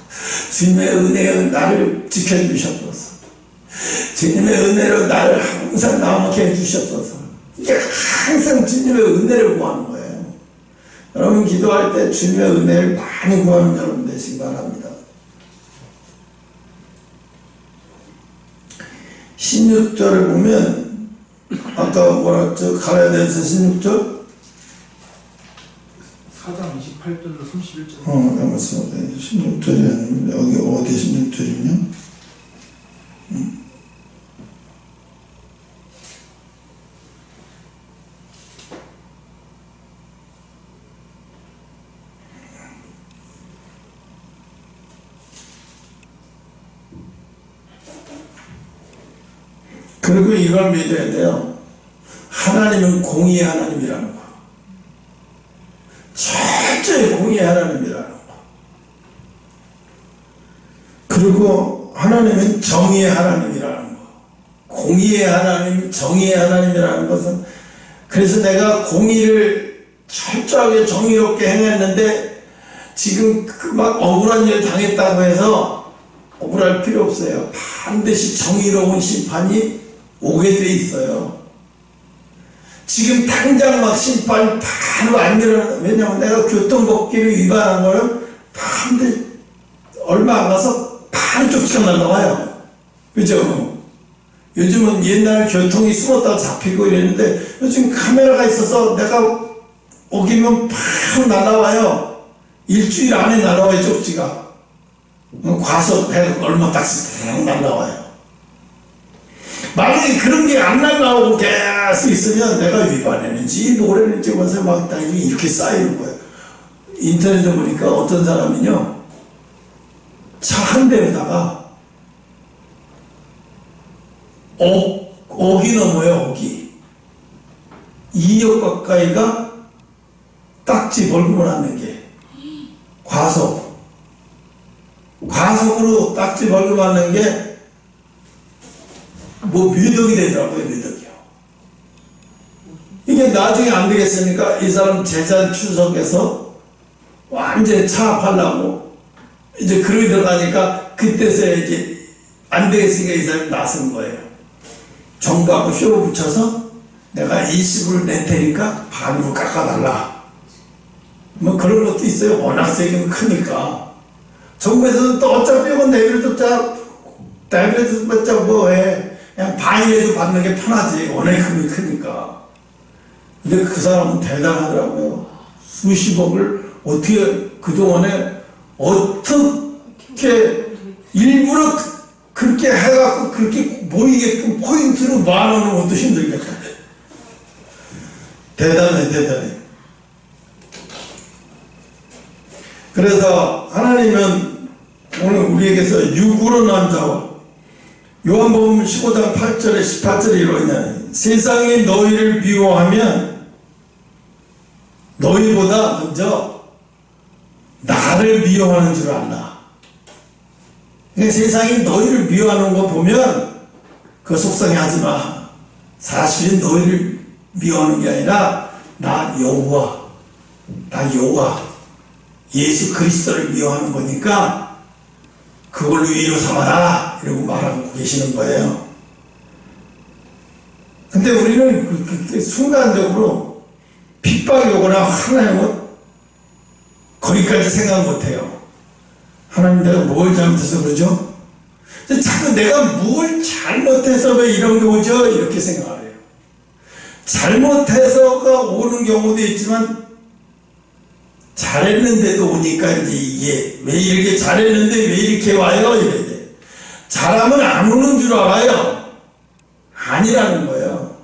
주님의 은혜가 나를 지켜주시옵소서. 주님의 은혜로 나를 항상 나오게 해주시옵소서. 이게 항상 주님의 은혜를 구하는 거예요. 여러분 기도할 때 주님의 은혜를 많이 구하는 여러분 되시기 바랍니다. 16절에 보면 아까 뭐라 했죠? 갈라디아서 16절 4장 28절로 31절. 잠깐만요. 16절이 아니면 여기 어디 16절이냐? 그리고 이걸 믿어야 돼요. 하나님은 공의의 하나님이라는 거. 철저히 공의의 하나님이라는 거. 그리고 하나님은 정의의 하나님이라는 거. 공의의 하나님, 정의의 하나님이라는 것은, 그래서 내가 공의를 철저하게 정의롭게 행했는데 지금 막 억울한 일 당했다고 해서 억울할 필요 없어요. 반드시 정의로운 심판이 오게 돼 있어요. 지금 당장 막 심판이 바로 안 일어나. 왜냐면 내가 교통법규를 위반한 거는 반드시 얼마 안 가서 바로 쫓겨 나와요. 그죠? 요즘은 옛날 교통이 숨었다가 잡히고 이랬는데 요즘 카메라가 있어서 내가 오기면 팍 날아와요. 일주일 안에 날아와요, 쪽지가. 과속 얼마 딱지 그냥 날아와요. 만약에 그런 게 안 날아오고 계속 있으면 내가 위반했는지 노래는지 벌써 막 이렇게 쌓이는 거예요. 인터넷에 보니까 어떤 사람은요, 차 한 대에다가 억이 넘어요, 억이. 2억 가까이가 딱지 벌금을 안는 게 과속으로 딱지 벌금 안는 게 뭐 몇 억이 되더라고요, 몇 억이요. 이게 나중에 안 되겠으니까 이 사람 재산 추석에서 완전히 차압하려고 이제 그러기 들어가니까 그때서야 이제 안 되겠으니까 이 사람이 나선 거예요. 정부하고 쇼 붙여서 내가 일시불 낼 테니까 반으로 깎아달라. 뭐 그런 것도 있어요. 워낙 세금이 크니까. 정부에서는 또 어차피 이건 내버려뒀자 뭐해. 그냥 반이라도 받는 게 편하지. 워낙 금이 크니까. 근데 그 사람은 대단하더라고요. 수십억을 어떻게 그동안에 어떻게 일부러 그렇게 해갖고 그렇게 보이게끔 포인트로 모아놓는 것도 힘들겠다. 대단해. 그래서 하나님은 오늘 우리에게서 육으로 난 자와 요한복음 15장 8절에 18절에 이러냐, 세상이 너희를 미워하면 너희보다 먼저 나를 미워하는 줄 알라. 그러니까 세상이 너희를 미워하는 거 보면 그거 속상해하지 마. 사실은 너희를 미워하는 게 아니라 나 여호와 예수 그리스도를 미워하는 거니까 그걸로 위로 삼아라 이러고 말하고 계시는 거예요. 근데 우리는 순간적으로 핍박이 오거나 하나님은 거기까지 생각 못해요. 하나님 내가 뭘 잘못해서 그러죠? 자꾸 내가 뭘 잘못해서 왜 이런 게 오죠? 이렇게 생각을 해요. 잘못해서가 오는 경우도 있지만 잘했는데도 오니까 이게 왜 이렇게 잘했는데 왜 이렇게 와요? 이렇게 잘하면 안 오는 줄 알아요. 아니라는 거예요.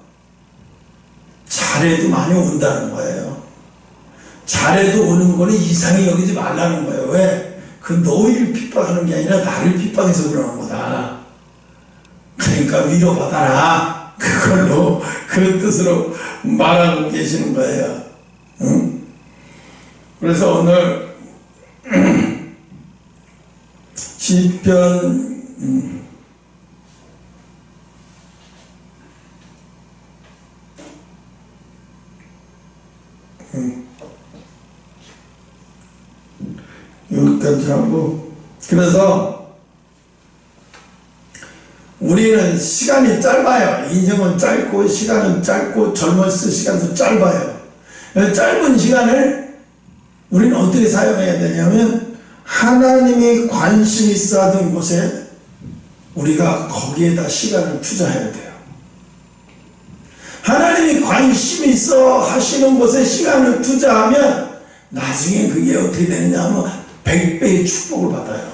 잘해도 많이 온다는 거예요. 잘해도 오는 거는 이상히 여기지 말라는 거예요. 왜? 그 너희를 핍박하는 게 아니라 나를 핍박해서 그러는 거다. 그러니까 위로받아라. 그걸로 그런 뜻으로 말하고 계시는 거예요. 응? 그래서 오늘 시편 여기까지 하고, 그래서 우리는 시간이 짧아요. 인생은 짧고 시간은 짧고 젊었을 시간도 짧아요. 짧은 시간을 우리는 어떻게 사용해야 되냐면 하나님이 관심 있어 하던 곳에 우리가 거기에다 시간을 투자해야 돼요. 하나님이 관심 있어 하시는 곳에 시간을 투자하면 나중에 그게 어떻게 되느냐 하면 100배의 축복을 받아요.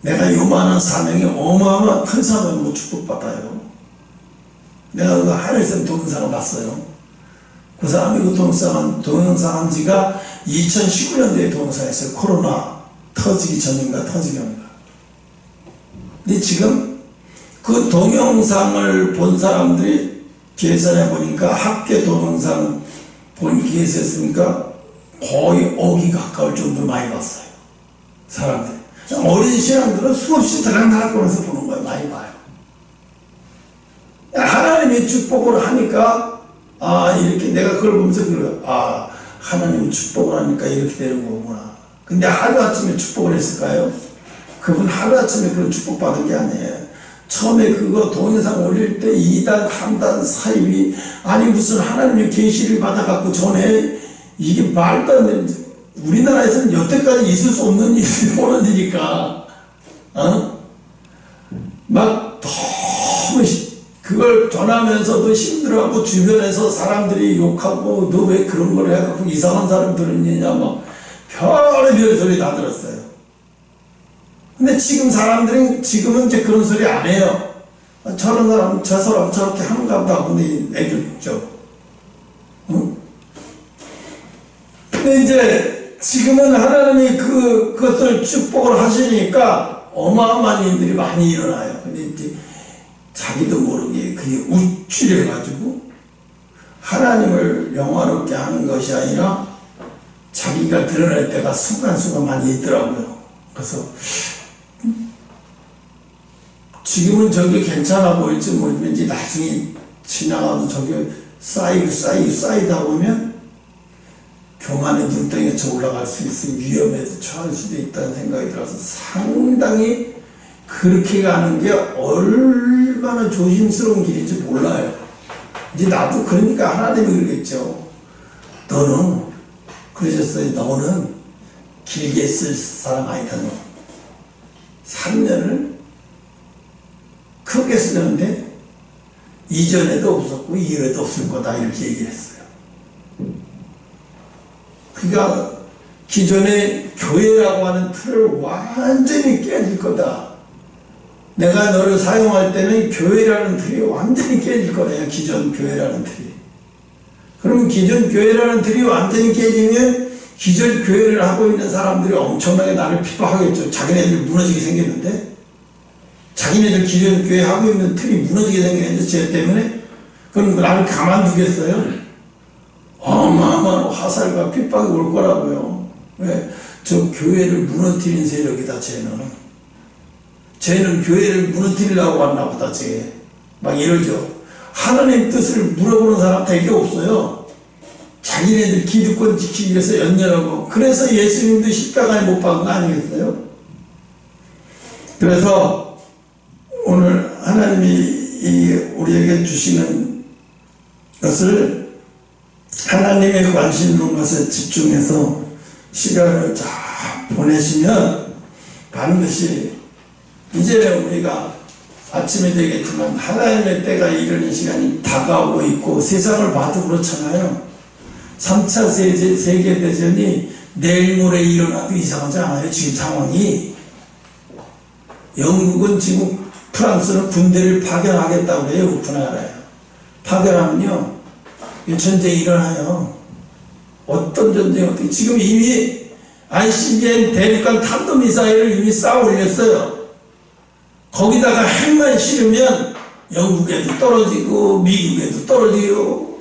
내가 요만한 사명이 어마어마한 큰 사명으로 축복받아요. 내가 그 하늘에서 동영상을 봤어요. 그 사람이 그 동영상 한 지가 2019년도에 동영상했어요. 코로나 터지기 전인가 터지기 전인가. 근데 지금 그 동영상을 본 사람들이 계산해 보니까 합계 동영상 본 계획했으니까 거의 억이 가까울 정도로 많이 봤어요. 사람들. 어린 신앙들은 수없이 들락날락거려서 보는 거예요. 많이 봐요. 하나님의 축복을 하니까 이렇게 내가 그걸 보면서 그래요. 하나님이 축복을 하니까 이렇게 되는 거구나. 근데 하루아침에 축복을 했을까요? 그분 하루아침에 그런 축복받은 게 아니에요. 처음에 그거 동영상 올릴 때 2단, 3단, 사입이 무슨 하나님의 계시를 받아갖고 전에 이게 말도 안 되는, 우리나라에서는 여태까지 있을 수 없는 일이 벌어지니까 막 너무 그걸 전하면서도 힘들어하고 주변에서 사람들이 욕하고 너 왜 그런 걸 해갖고 이상한 사람 들었느냐 막 별의별 소리 다 들었어요. 근데 지금 사람들은 지금은 이제 그런 소리 안 해요. 저런 사람 저 사람 저렇게 하는가 보다 보니 애교죠. 응? 근데 이제 지금은 하나님이 그것을 축복을 하시니까 어마어마한 일들이 많이 일어나요. 근데 이제 자기도 모르게 그게 우쭐해가지고 하나님을 영화롭게 하는 것이 아니라 자기가 드러날 때가 순간순간 많이 있더라고요. 그래서 지금은 저게 괜찮아 보일지 모르지만 이제 나중에 지나가도 저게 쌓이다 보면 교만의 눈덩이에 쳐 올라갈 수 있으니 위험에 처할 수도 있다는 생각이 들어서 상당히 그렇게 가는 게 얼마나 조심스러운 길인지 몰라요. 이제 나도 그러니까 하나님이 그러겠죠. 너는 그러셨어요. 너는 길게 쓸 사람 아니다. 너 3년을 크게 쓰는데 이전에도 없었고 이후에도 없을 거다 이렇게 얘기를 했어요. 그러니까 기존의 교회라고 하는 틀을 완전히 깨질 거다. 내가 너를 사용할 때는 교회라는 틀이 완전히 깨질 거다. 기존 교회라는 틀이. 그러면 기존 교회라는 틀이 완전히 깨지면 기존 교회를 하고 있는 사람들이 엄청나게 나를 핍박하겠죠. 자기네들 무너지게 생겼는데, 자기네들 기존 교회 하고 있는 틀이 무너지게 생겼는데 쟤 때문에 그럼 나를 가만두겠어요? 어마어마한 화살과 핍박이 올 거라고요. 왜? 저 교회를 무너뜨린 세력이다. 쟤는 교회를 무너뜨리려고 왔나 보다. 쟤 막 이러죠. 하나님 뜻을 물어보는 사람 되게 없어요. 자기네들 기득권 지키기 위해서 연연하고. 그래서 예수님도 십자가에 못 박은 거 아니겠어요? 그래서 오늘 하나님이 우리에게 주시는 것을 하나님의 관심 있는 것에 집중해서 시간을 잘 보내시면 반드시 이제 우리가 아침에 되겠지만 하나님의 때가 이르는 시간이 다가오고 있고, 세상을 봐도 그렇잖아요. 3차 세계대전이 내일 모레 일어나도 이상하지 않아요. 지금 상황이. 영국은 지금 프랑스는 군대를 파견하겠다고 해요. 우크라이나에. 파견하면요 전쟁이 일어나요. 어떤 전쟁 어떻게 지금 이미 ICBM 대륙간 탄도미사일을 이미 쌓아 올렸어요. 거기다가 핵만 실으면 영국에도 떨어지고 미국에도 떨어지고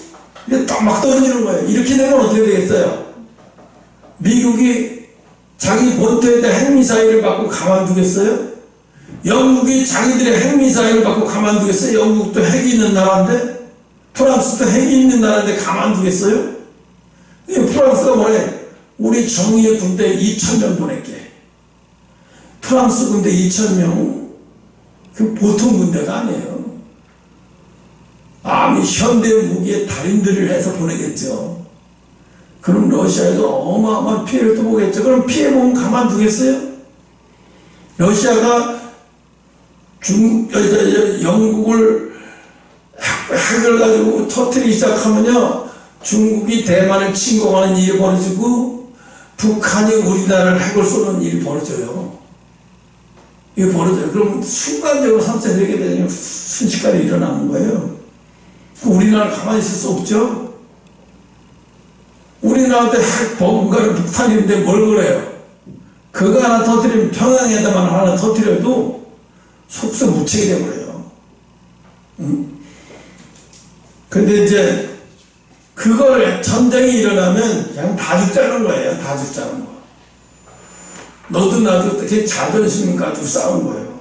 막 떨어지는 거예요. 이렇게 되면 어떻게 되겠어요? 미국이 자기 본토에다 핵미사일을 받고 가만두겠어요? 영국이 자기들의 핵미사일을 받고 가만두겠어요? 영국도 핵이 있는 나라인데, 프랑스도 핵이 있는 나라인데 가만두겠어요? 프랑스가 뭐래? 우리 정의의 군대 2,000명 보낼게. 프랑스 군대 2,000명, 그 보통 군대가 아니에요. 아무 현대 무기의 달인들을 해서 보내겠죠. 그럼 러시아에도 어마어마한 피해를 또 보겠죠. 그럼 피해 보면 가만두겠어요? 러시아가 영국을 핵을 가지고 터뜨리기 시작하면요, 중국이 대만을 침공하는 일이 벌어지고 북한이 우리나라를 핵을 쏘는 일이 벌어져요. 이게 벌어져요. 그럼 순간적으로 3차 세계대전이 순식간에 일어나는 거예요. 우리나라 가만히 있을 수 없죠. 우리나라한테 핵 버금가는 북한인데 뭘 그래요? 그거 하나 터뜨리면, 평양에다만 하나 터뜨려도 속수무책이 돼버려요. 근데 이제 그걸 전쟁이 일어나면 그냥 다 죽자는 거예요. 다 죽자는 거. 너도 나도 어떻게 자존심 가지고 싸운 거예요.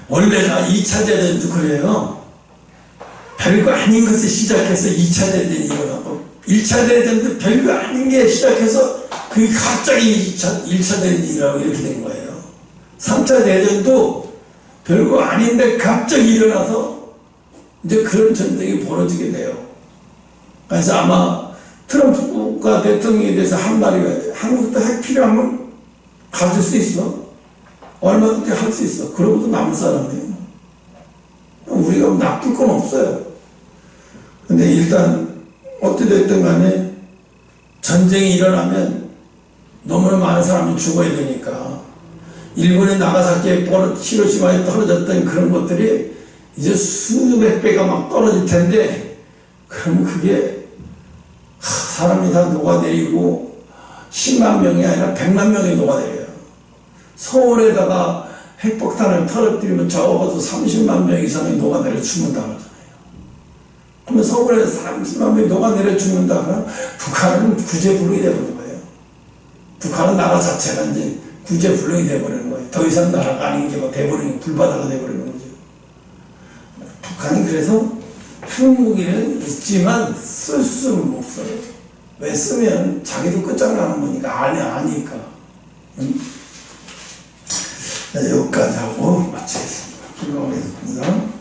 원래가 2차 대전도 그래요. 별거 아닌 것을 시작해서 2차 대전이 일어나고, 1차 대전도 별거 아닌 게 시작해서 그게 갑자기 1차 대전이 일어나고 이렇게 된 거예요. 3차 대전도 별거 아닌데 갑자기 일어나서 이제 그런 전쟁이 벌어지게 돼요. 그래서 아마 트럼프가 대통령에 대해서 한 말이, 한국도 핵 필요하면 가질 수 있어. 얼마든지 할 수 있어. 그러고도 남을 사람이에요. 우리가 나쁜 바꿀 건 없어요. 근데 일단 어찌됐든 간에 전쟁이 일어나면 너무나 많은 사람이 죽어야 되니까 일본의 나가사키에 히로시마에 떨어졌던 그런 것들이 이제 수백 배가 막 떨어질 텐데 그럼 그게 사람이 다 녹아내리고 10만 명이 아니라 100만 명이 녹아내려요. 서울에다가 핵폭탄을 터뜨리면 적어도 30만 명 이상이 녹아내려 죽는다고 하잖아요. 그러면 서울에 30만 명이 녹아내려 죽는다 그러면 북한은 구제불능이 되버리는 거예요. 북한은 나라 자체가 이제 구제불능이 되버리는 거예요. 더 이상 나라가 아닌 게 돼버리는 불바다가 돼버리는 거죠. 북한이 그래서 핵무기는 있지만 쓸 수는 없어요. 왜 쓰면 자기도 끝장나는 거니까 아니까. 네, 여기까지 하고 마치겠습니다. 즐거웠습니다.